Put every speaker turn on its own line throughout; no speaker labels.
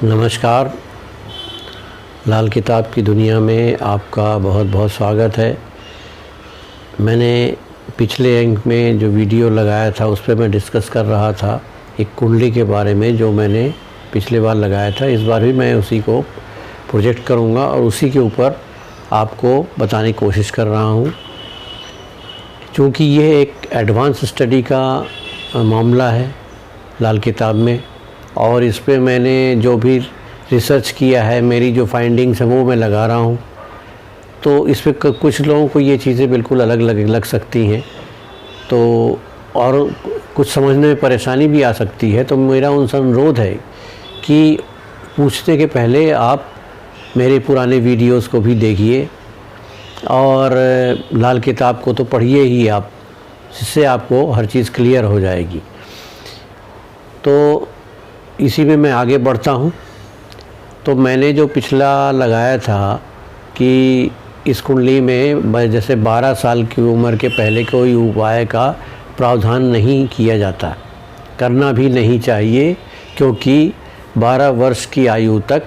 नमस्कार। लाल किताब की दुनिया में आपका बहुत बहुत स्वागत है। मैंने पिछले अंक में जो वीडियो लगाया था उस पर मैं डिस्कस कर रहा था एक कुंडली के बारे में जो मैंने पिछले बार लगाया था। इस बार भी मैं उसी को प्रोजेक्ट करूंगा और उसी के ऊपर आपको बताने की कोशिश कर रहा हूं। क्योंकि यह एक एडवांस स्टडी का मामला है लाल किताब में, और इस पे मैंने जो भी रिसर्च किया है, मेरी जो फाइंडिंग्स हैं वो मैं लगा रहा हूँ। तो इस पे कुछ लोगों को ये चीज़ें बिल्कुल अलग लग सकती हैं, तो और कुछ समझने में परेशानी भी आ सकती है। तो मेरा उनसे अनुरोध है कि पूछने के पहले आप मेरे पुराने वीडियोस को भी देखिए और लाल किताब को तो पढ़िए ही आप, जिससे आपको हर चीज़ क्लियर हो जाएगी। तो इसी में मैं आगे बढ़ता हूँ। तो मैंने जो पिछला लगाया था कि इस कुंडली में जैसे 12 साल की उम्र के पहले कोई उपाय का प्रावधान नहीं किया जाता, करना भी नहीं चाहिए, क्योंकि 12 वर्ष की आयु तक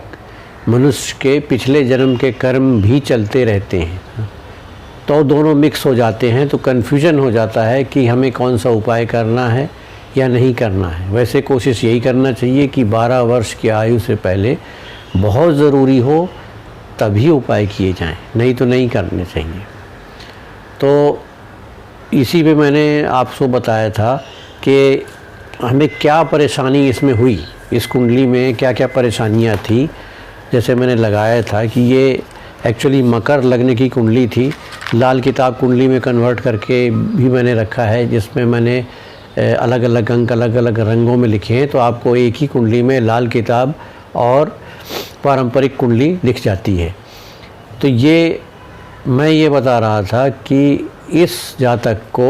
मनुष्य के पिछले जन्म के कर्म भी चलते रहते हैं। तो दोनों मिक्स हो जाते हैं, तो कन्फ्यूजन हो जाता है कि हमें कौन सा उपाय करना है या नहीं करना है। वैसे कोशिश यही करना चाहिए कि 12 वर्ष की आयु से पहले बहुत ज़रूरी हो तभी उपाय किए जाएं, नहीं तो नहीं करने चाहिए। तो इसी पे मैंने आपको बताया था कि हमें क्या परेशानी इसमें हुई, इस कुंडली में क्या क्या परेशानियां थी। जैसे मैंने लगाया था कि ये एक्चुअली मकर लगने की कुंडली थी। लाल किताब कुंडली में कन्वर्ट करके भी मैंने रखा है, जिसमें मैंने अलग अलग अंक अलग अलग रंगों में लिखे हैं। तो आपको एक ही कुंडली में लाल किताब और पारंपरिक कुंडली दिख जाती है। तो मैं ये बता रहा था कि इस जातक को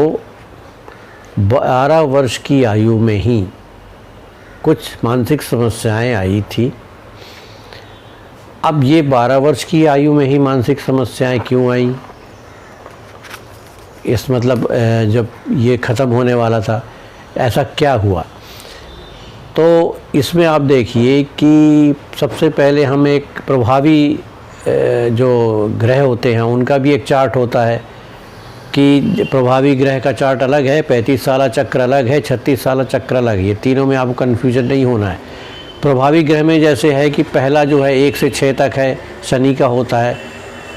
12 वर्ष की आयु में ही कुछ मानसिक समस्याएं आई थी। अब ये 12 वर्ष की आयु में ही मानसिक समस्याएं क्यों आई, इस मतलब जब ये ख़त्म होने वाला था ऐसा क्या हुआ। तो इसमें आप देखिए कि सबसे पहले हम एक प्रभावी जो ग्रह होते हैं उनका भी एक चार्ट होता है कि प्रभावी ग्रह का चार्ट अलग है, 35 साला चक्र अलग है, 36 साला चक्र अलग है। ये तीनों में आपको कन्फ्यूजन नहीं होना है। प्रभावी ग्रह में जैसे है कि पहला जो है 1 से 6 तक है शनि का होता है,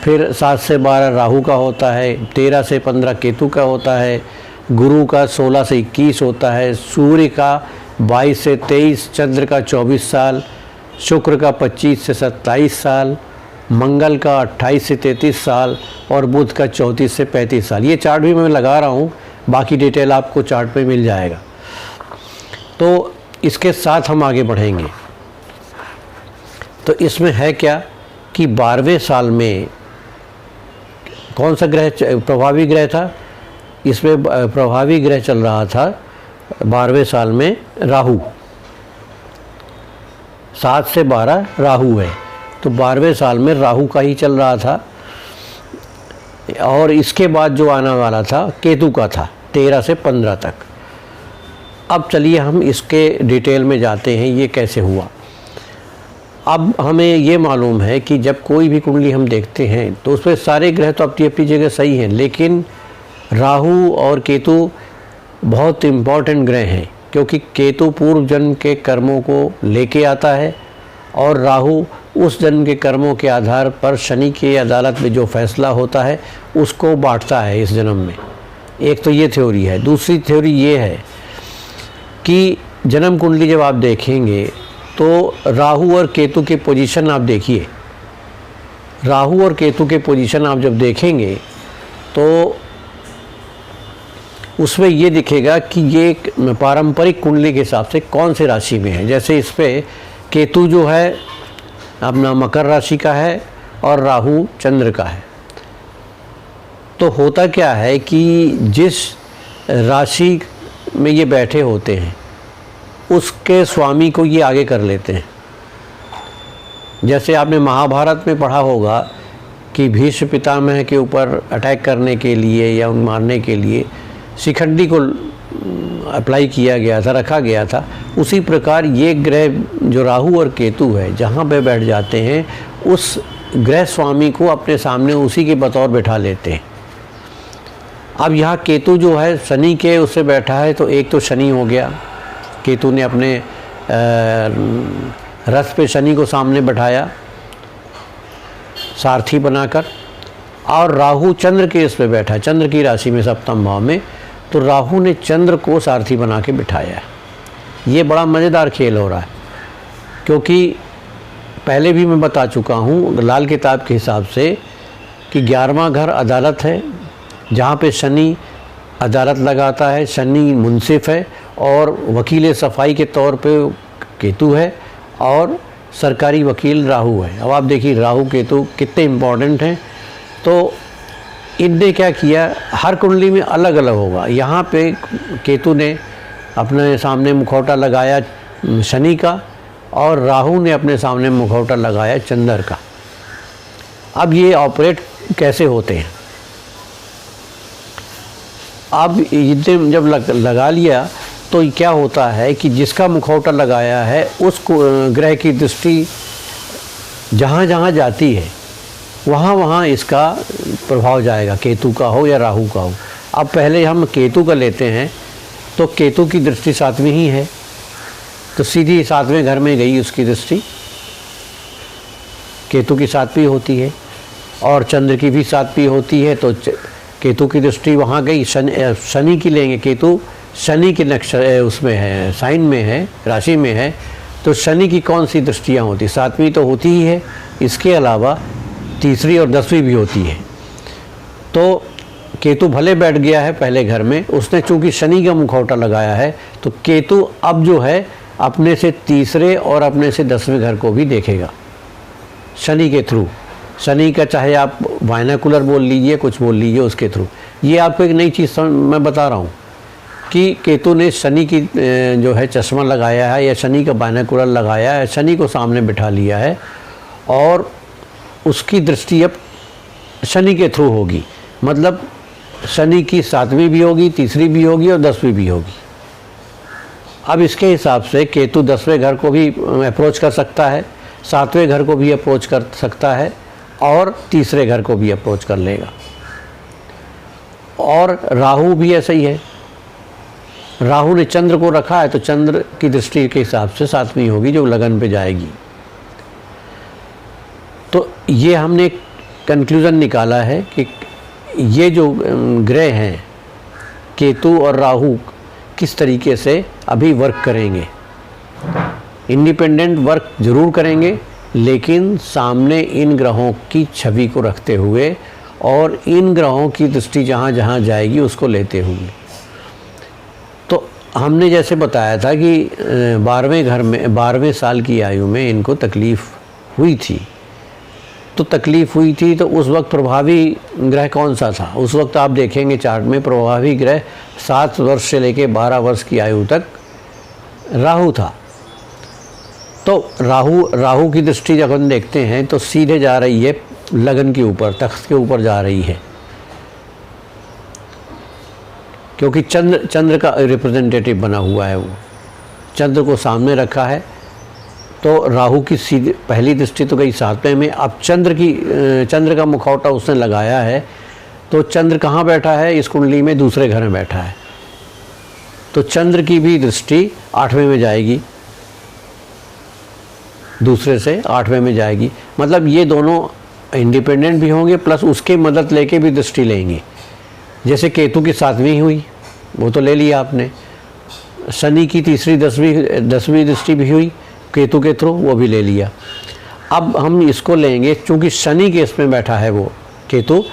फिर 7 से 12 राहु का होता है, 13 से 15 केतु का होता है, गुरु का 16 से 21 होता है, सूर्य का 22 से 23, चंद्र का 24 साल, शुक्र का 25 से 27 साल, मंगल का 28 से 33 साल और बुध का 34 से 35 साल। ये चार्ट भी मैं लगा रहा हूँ, बाकी डिटेल आपको चार्ट पे मिल जाएगा। तो इसके साथ हम आगे बढ़ेंगे। तो इसमें है क्या कि 12वें साल में कौन सा ग्रह प्रभावी ग्रह था, इसमें प्रभावी ग्रह चल रहा था 12वें साल में राहु। 7 से 12 राहु है, तो 12वें साल में राहु का ही चल रहा था। और इसके बाद जो आने वाला था केतु का था 13 से 15 तक। अब चलिए हम इसके डिटेल में जाते हैं, ये कैसे हुआ। अब हमें ये मालूम है कि जब कोई भी कुंडली हम देखते हैं तो उसमें सारे ग्रह तो अपनी अपनी जगह सही हैं, लेकिन राहु और केतु बहुत इम्पॉर्टेंट ग्रह हैं, क्योंकि केतु पूर्व जन्म के कर्मों को लेके आता है और राहु उस जन्म के कर्मों के आधार पर शनि की अदालत में जो फैसला होता है उसको बांटता है इस जन्म में। एक तो ये थ्योरी है। दूसरी थ्योरी ये है कि जन्म कुंडली जब आप देखेंगे तो राहु और केतु के पोजीशन आप देखिए। राहु और केतु के पोजीशन आप जब देखेंगे तो उसमें ये दिखेगा कि ये पारंपरिक कुंडली के हिसाब से कौन से राशि में है। जैसे इस पे केतु जो है अपना मकर राशि का है और राहु चंद्र का है। तो होता क्या है कि जिस राशि में ये बैठे होते हैं उसके स्वामी को ये आगे कर लेते हैं। जैसे आपने महाभारत में पढ़ा होगा कि भीष्म पितामह के ऊपर अटैक करने के लिए या उन मारने के लिए शिखंडी को अप्लाई किया गया था, रखा गया था, उसी प्रकार ये ग्रह जो राहु और केतु है जहाँ पे बैठ जाते हैं उस ग्रह स्वामी को अपने सामने उसी के बतौर बैठा लेते हैं। अब यहाँ केतु जो है शनि के उससे बैठा है, तो एक तो शनि हो गया, केतु ने अपने रथ पे शनि को सामने बैठाया सारथी बनाकर, और राहु चंद्र के इस पे बैठा, चंद्र की राशि में सप्तम भाव में, तो राहु ने चंद्र को सारथी बना के बिठाया है। ये बड़ा मज़ेदार खेल हो रहा है, क्योंकि पहले भी मैं बता चुका हूँ लाल किताब के हिसाब से कि 11वां घर अदालत है, जहाँ पे शनि अदालत लगाता है, शनि मुंसिफ है, और वकील सफाई के तौर पे केतु है, और सरकारी वकील राहु है। अब आप देखिए राहु केतु कितने इम्पोर्टेंट हैं। तो इनने क्या किया, हर कुंडली में अलग अलग होगा। यहाँ पे केतु ने अपने सामने मुखौटा लगाया शनि का, और राहु ने अपने सामने मुखौटा लगाया चंद्र का। अब ये ऑपरेट कैसे होते हैं, अब इतने जब लगा लिया तो क्या होता है कि जिसका मुखौटा लगाया है उस ग्रह की दृष्टि जहाँ जहाँ जाती है वहाँ वहाँ इसका प्रभाव जाएगा, केतु का हो या राहु का हो। अब पहले हम केतु का लेते हैं, तो केतु की दृष्टि 7वीं ही है, तो सीधी 7वें घर में गई उसकी दृष्टि, केतु की 7वीं होती है, और चंद्र की भी 7वीं होती है, तो केतु की दृष्टि वहाँ गई। शनि की लेंगे, केतु शनि के नक्षत्र उसमें है, साइन में है, राशि में है, तो शनि की कौन सी दृष्टियाँ होती, 7वीं तो होती ही है, इसके अलावा 3री और 10वीं भी होती है। तो केतु भले बैठ गया है पहले घर में, उसने चूंकि शनि का मुखौटा लगाया है, तो केतु अब जो है अपने से 3रे और अपने से 10वें घर को भी देखेगा शनि के थ्रू। शनि का चाहे आप बाइनोकुलर बोल लीजिए, कुछ बोल लीजिए, उसके थ्रू। ये आपको एक नई चीज़ मैं बता रहा हूँ कि केतु ने शनि की जो है चश्मा लगाया है, या शनि का बाइनोकुलर लगाया है, शनि को सामने बिठा लिया है, और उसकी दृष्टि अब शनि के थ्रू होगी। मतलब शनि की 7वीं भी होगी, 3री भी होगी, और 10वीं भी होगी। अब इसके हिसाब से केतु 10वें घर को भी अप्रोच कर सकता है, 7वें घर को भी अप्रोच कर सकता है, और 3रे घर को भी अप्रोच कर लेगा। और राहु भी ऐसा ही है, राहु ने चंद्र को रखा है, तो चंद्र की दृष्टि के हिसाब से 7वीं होगी, जो लगन पे जाएगी। तो ये हमने कंक्लूज़न निकाला है कि ये जो ग्रह हैं केतु और राहु किस तरीके से अभी वर्क करेंगे। इंडिपेंडेंट वर्क ज़रूर करेंगे, लेकिन सामने इन ग्रहों की छवि को रखते हुए और इन ग्रहों की दृष्टि जहाँ जहाँ जाएगी उसको लेते हुए। तो हमने जैसे बताया था कि 12वें घर में 12वें साल की आयु में इनको तकलीफ़ हुई थी, तो तकलीफ़ हुई थी तो उस वक्त प्रभावी ग्रह कौन सा था। उस वक्त आप देखेंगे चार्ट में प्रभावी ग्रह 7 वर्ष से लेकर 12 वर्ष की आयु तक राहु था। तो राहु की दृष्टि जब हम देखते हैं तो सीधे जा रही है लगन के ऊपर, तख्त के ऊपर जा रही है, क्योंकि चंद्र का रिप्रेजेंटेटिव बना हुआ है, वो चंद्र को सामने रखा है। तो राहु की सीधी पहली दृष्टि तो गई 7वें में। अब चंद्र का मुखौटा उसने लगाया है, तो चंद्र कहाँ बैठा है इस कुंडली में, दूसरे घर में बैठा है, तो चंद्र की भी दृष्टि 8वें में जाएगी, दूसरे से 8वें में जाएगी। मतलब ये दोनों इंडिपेंडेंट भी होंगे, प्लस उसके मदद लेके भी दृष्टि लेंगे। जैसे केतु की 7वीं हुई, वो तो ले लिया आपने, शनि की 3री 10वीं दृष्टि भी हुई केतु के थ्रू, वो भी ले लिया। अब हम इसको लेंगे, चूँकि शनि के इसमें बैठा है वो केतु,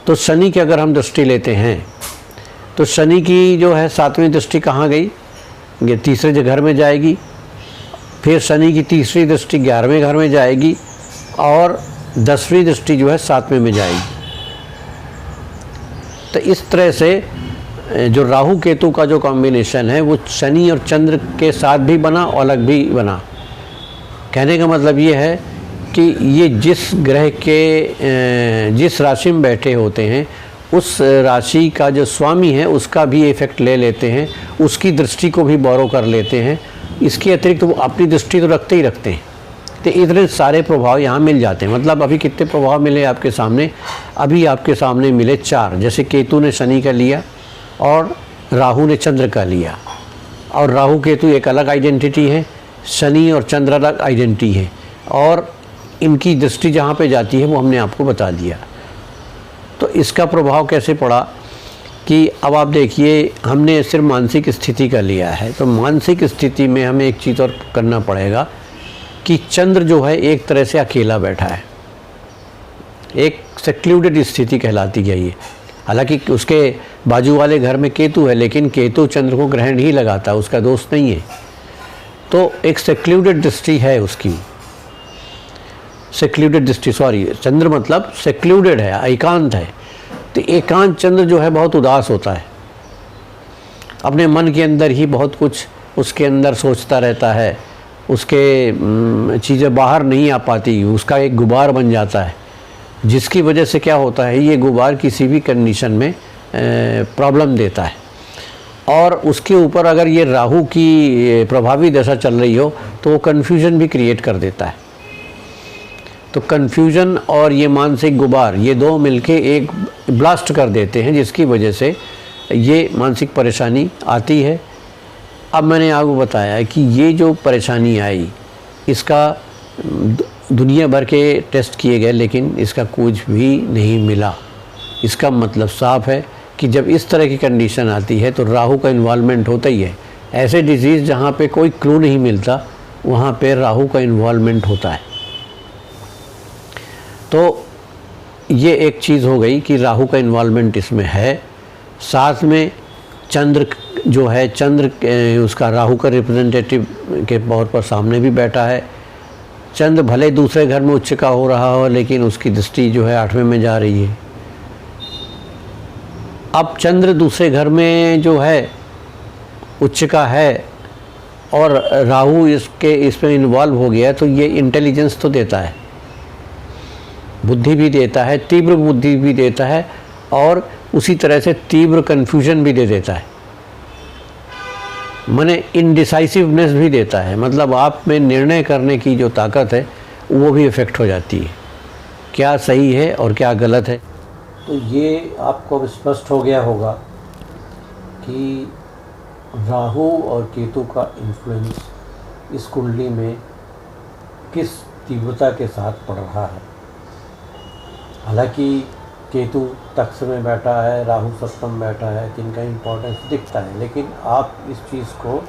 तो शनि की अगर हम दृष्टि लेते हैं तो शनि की जो है 7वीं दृष्टि कहाँ गई, ये 3रे घर में जाएगी। फिर शनि की 3री दृष्टि 11वें घर में जाएगी, और 10वीं दृष्टि जो है 7वें में जाएगी। तो इस तरह से जो राहु केतु का जो कॉम्बिनेशन है वो शनि और चंद्र के साथ भी बना और अलग भी बना। कहने का मतलब ये है कि ये जिस ग्रह के जिस राशि में बैठे होते हैं उस राशि का जो स्वामी है उसका भी इफेक्ट ले लेते हैं, उसकी दृष्टि को भी बोरो कर लेते हैं। इसके अतिरिक्त वो अपनी दृष्टि तो रखते ही रखते हैं। तो इतने सारे प्रभाव यहाँ मिल जाते हैं। मतलब अभी कितने प्रभाव मिले आपके सामने? अभी आपके सामने मिले 4। जैसे केतु ने शनि का लिया और राहु ने चंद्र का लिया, और राहु केतु एक अलग आइडेंटिटी है, शनि और चंद्र अलग आइडेंटिटी है, और इनकी दृष्टि जहाँ पे जाती है वो हमने आपको बता दिया। तो इसका प्रभाव कैसे पड़ा कि अब आप देखिए, हमने सिर्फ मानसिक स्थिति का लिया है, तो मानसिक स्थिति में हमें एक चीज़ और करना पड़ेगा कि चंद्र जो है एक तरह से अकेला बैठा है, एक सेक्लूडेड स्थिति कहलाती है ये। हालांकि उसके बाजू वाले घर में केतु है, लेकिन केतु चंद्र को ग्रहण ही लगाता है, उसका दोष नहीं है। तो एक सेक्लूडेड दृष्टि है उसकी, सेक्लूडेड दृष्टि, सॉरी, चंद्र मतलब सेक्लूडेड है, एकांत है। तो एकांत चंद्र जो है बहुत उदास होता है, अपने मन के अंदर ही बहुत कुछ उसके अंदर सोचता रहता है, उसके चीज़ें बाहर नहीं आ पाती, उसका एक गुबार बन जाता है, जिसकी वजह से क्या होता है, ये गुबार किसी भी कंडीशन में प्रॉब्लम देता है। और उसके ऊपर अगर ये राहु की प्रभावी दशा चल रही हो तो वो कन्फ्यूजन भी क्रिएट कर देता है। तो कन्फ्यूजन और ये मानसिक गुबार, ये दो मिलके एक ब्लास्ट कर देते हैं, जिसकी वजह से ये मानसिक परेशानी आती है। अब मैंने आपको बताया कि ये जो परेशानी आई, इसका दुनिया भर के टेस्ट किए गए, लेकिन इसका कुछ भी नहीं मिला। इसका मतलब साफ है कि जब इस तरह की कंडीशन आती है तो राहु का इन्वॉल्वमेंट होता ही है। ऐसे डिजीज़ जहाँ पे कोई क्लू नहीं मिलता, वहाँ पे राहु का इन्वॉल्वमेंट होता है। तो ये एक चीज़ हो गई कि राहु का इन्वॉल्वमेंट इसमें है। साथ में चंद्र जो है, चंद्र उसका राहु का रिप्रेजेंटेटिव के तौर पर सामने भी बैठा है। चंद्र भले दूसरे घर में उच्च का हो रहा हो, लेकिन उसकी दृष्टि जो है 8वें में जा रही है। अब चंद्र दूसरे घर में जो है उच्च का है और राहु इसमें इन्वॉल्व हो गया, तो ये इंटेलिजेंस तो देता है, बुद्धि भी देता है, तीव्र बुद्धि भी देता है, और उसी तरह से तीव्र कन्फ्यूजन भी दे देता है, माने इनडिसाइसिवनेस भी देता है। मतलब आप में निर्णय करने की जो ताकत है वो भी इफ़ेक्ट हो जाती है, क्या सही है और क्या गलत है। तो ये आपको स्पष्ट हो गया होगा कि राहु और केतु का इन्फ्लुएंस इस कुंडली में किस तीव्रता के साथ पड़ रहा है। हालांकि केतु तक्ष में बैठा है, राहु सप्तम बैठा है, जिनका इम्पोर्टेंस दिखता है, लेकिन आप इस चीज़ को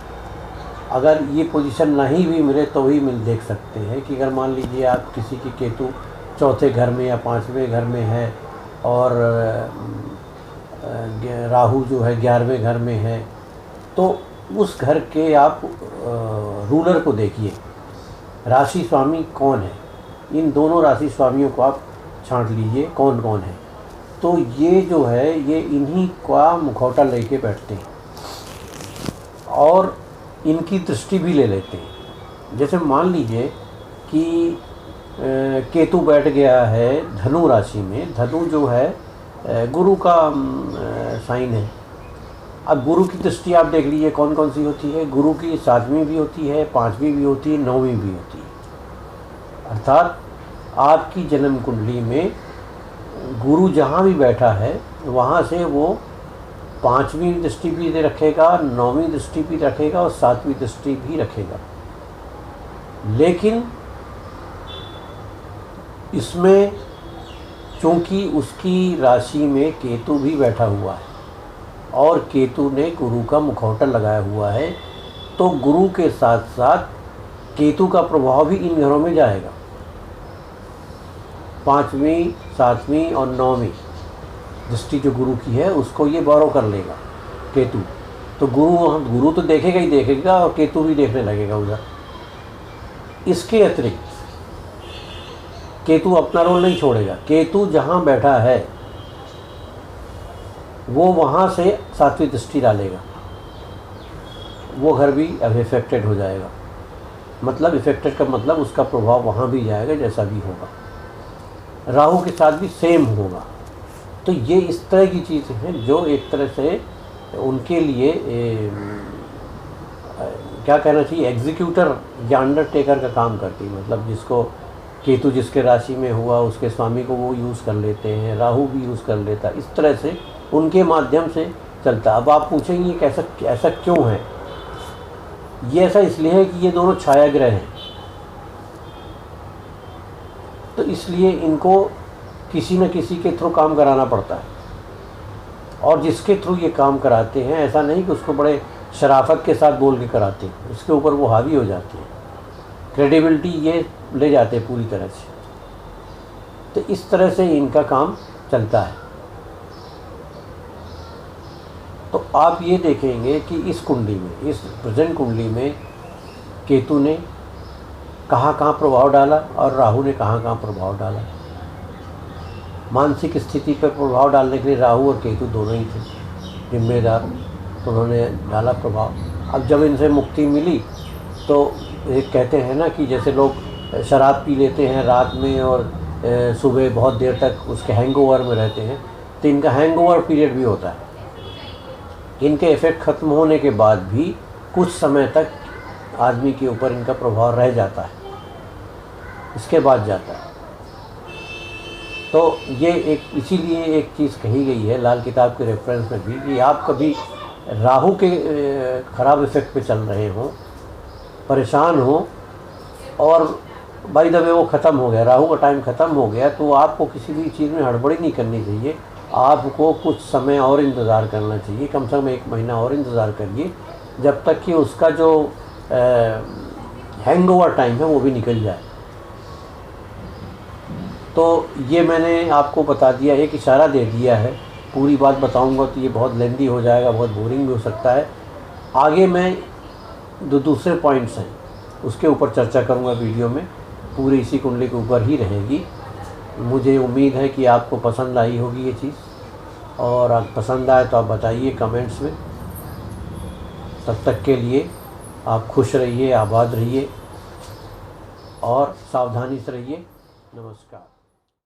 अगर ये पोजीशन नहीं भी मिले तो भी देख सकते हैं कि अगर मान लीजिए आप किसी की केतु चौथे घर में या 5वें घर में है और राहु जो है 11वें घर में है, तो उस घर के आप रूलर को देखिए, राशि स्वामी कौन है। इन दोनों राशि स्वामियों को आप छांट लीजिए कौन कौन है। तो ये जो है ये इन्हीं का मुखौटा लेके बैठते हैं और इनकी दृष्टि भी ले लेते हैं। जैसे मान लीजिए कि केतु बैठ गया है धनु राशि में। धनु जो है गुरु का साइन है। अब गुरु की दृष्टि आप देख लीजिए कौन कौन सी होती है। गुरु की 7वीं भी होती है, 5वीं भी होती है, 9वीं भी होती है। अर्थात आपकी जन्म कुंडली में गुरु जहाँ भी बैठा है वहाँ से वो 5वीं दृष्टि भी रखेगा, 9वीं दृष्टि भी रखेगा और 7वीं दृष्टि भी रखेगा। लेकिन इसमें चूँकि उसकी राशि में केतु भी बैठा हुआ है और केतु ने गुरु का मुखौटा लगाया हुआ है, तो गुरु के साथ साथ केतु का प्रभाव भी इन घरों में जाएगा। 5वीं, 7वीं और 9वीं दृष्टि जो गुरु की है उसको ये बोरो कर लेगा केतु। तो गुरु तो देखेगा ही देखेगा और केतु भी देखने लगेगा उधर। इसके अतिरिक्त केतु अपना रोल नहीं छोड़ेगा। केतु जहाँ बैठा है वो वहाँ से 7वीं दृष्टि डालेगा, वो घर भी अब इफेक्टेड हो जाएगा। मतलब इफेक्टेड का मतलब उसका प्रभाव वहाँ भी जाएगा जैसा भी होगा। राहु के साथ भी सेम होगा। तो ये इस तरह की चीज़ें हैं जो एक तरह से उनके लिए क्या कहना चाहिए, एग्जीक्यूटर या अंडरटेकर का काम करती है। मतलब जिसको केतु जिसके राशि में हुआ उसके स्वामी को वो यूज़ कर लेते हैं, राहु भी यूज़ कर लेता है, इस तरह से उनके माध्यम से चलता। अब आप पूछेंगे कि ऐसा क्यों है? ये ऐसा इसलिए है कि ये दोनों छाया ग्रह हैं, तो इसलिए इनको किसी न किसी के थ्रू काम कराना पड़ता है। और जिसके थ्रू ये काम कराते हैं, ऐसा नहीं कि उसको बड़े शराफत के साथ बोल के कराते हैं, उसके ऊपर वो हावी हो जाते हैं, क्रेडिबिलिटी ये ले जाते हैं पूरी तरह से। तो इस तरह से इनका काम चलता है। तो आप ये देखेंगे कि इस कुंडली में, इस प्रेजेंट कुंडली में केतु ने कहाँ प्रभाव डाला और राहु ने कहाँ प्रभाव डाला। मानसिक स्थिति पर प्रभाव डालने के लिए राहु और केतु दोनों ही थे जिम्मेदार, तो उन्होंने डाला प्रभाव। अब जब इनसे मुक्ति मिली तो एक कहते हैं ना कि जैसे लोग शराब पी लेते हैं रात में और सुबह बहुत देर तक उसके हैंगओवर में रहते हैं, तो इनका हैंगओवर पीरियड भी होता है। इनके इफ़ेक्ट ख़त्म होने के बाद भी कुछ समय तक आदमी के ऊपर इनका प्रभाव रह जाता है, इसके बाद जाता है। तो ये इसीलिए एक चीज़ कही गई है लाल किताब के रेफरेंस में भी कि आप कभी राहु के ख़राब इफ़ेक्ट पे चल रहे हों, परेशान हो और बाय द वे वो ख़त्म हो गया, राहु का टाइम ख़त्म हो गया, तो आपको किसी भी चीज़ में हड़बड़ी नहीं करनी चाहिए। आपको कुछ समय और इंतज़ार करना चाहिए, कम से कम 1 महीना और इंतज़ार करिए, जब तक कि उसका जो हैंगओवर टाइम है वो भी निकल जाए। तो ये मैंने आपको बता दिया, एक इशारा दे दिया है। पूरी बात बताऊंगा तो ये बहुत लेंदी हो जाएगा, बहुत बोरिंग भी हो सकता है। आगे मैं जो दूसरे पॉइंट्स हैं उसके ऊपर चर्चा करूंगा वीडियो में, पूरी इसी कुंडली के ऊपर ही रहेगी। मुझे उम्मीद है कि आपको पसंद आई होगी ये चीज़, और अगर पसंद आए तो आप बताइए कमेंट्स में। तब तक के लिए आप खुश रहिए, आबाद रहिए और सावधानी से रहिए। नमस्कार।